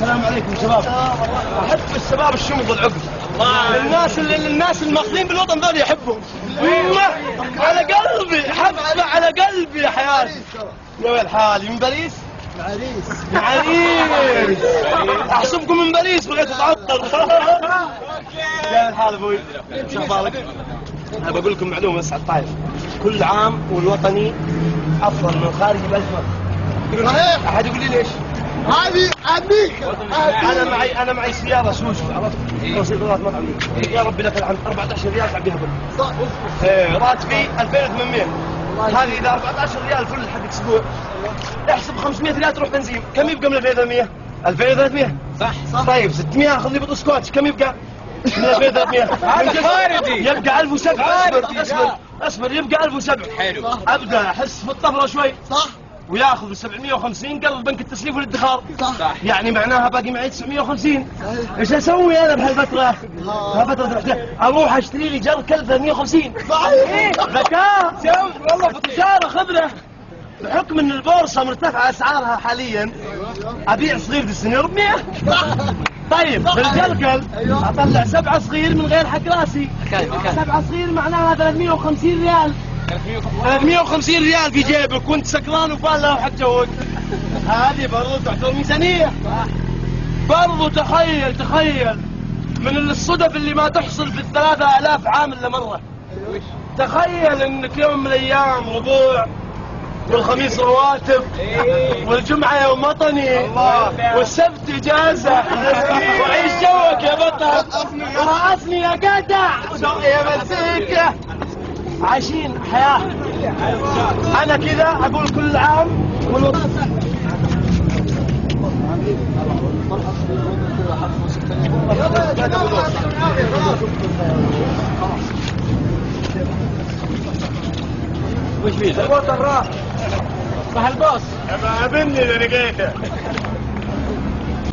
السلام عليكم شباب. احب الشباب الشمط العقد. الناس الماخذين بالوطن ذول يحبهم. على قلبي حبه على قلبي يا حياتي. يا ويل حالي من باريس. من عريس احسبكم من باريس بغيت اتعطل. يا ويل حال ابوي شو اخبارك؟ انا بقول لكم معلومه بس على الطايف، كل عام والوطني افضل من الخارجي ب1000 مرة. صحيح. احد يقول لي ليش؟ هذه امريكا. انا معي سياره سوزو، عرفت؟ توصيلات مطعم. يا ربي لك الحمد 14 ريال تعبيها بال. صح. راتبي 2800. هذه اذا 14 ريال فل حق اسبوع. احسب 500 ريال تروح بنزين، كم يبقى من 2800؟ 2300. صح. طيب 600 اخذ لي بطل سكوتش، كم يبقى؟ من 2300. هذا خارجي. يبقى 1007. اصبر يبقى 1007. حلو. ابدا احس في الطفره شوي. صح. وياخذ 750 قرض بنك التسليف والادخار. صح. يعني معناها باقي معي 950. ايش اسوي انا بهالفتره؟ بهالفتره اروح اشتري لي جر كلب 350. صحيح. ذكاء. والله في التجاره خبره. بحكم ان البورصه مرتفعه اسعارها حاليا ابيع صغير بالسنه ب 100. طيب بالجلقل اطلع 7 صغير من غير حق راسي. 7 صغير معناها 350 ريال. 350 ريال في جيبك وانت سكران وفالة وحق جوك. هذه برضو تعتبر ميزانية. برضو تخيل من الصدف اللي ما تحصل في 3000 عام الا مرة. تخيل انك يوم من الايام ربوع والخميس رواتب والجمعة يوم وطني والسبت اجازة وعيش جوك يا بطل. رأسني يا جدع يا مسيكة. عايشين حياة. أنا كذا أقول كل عام وش فيه؟ الوطن راح. صح الباص. ابني اللي لقيته.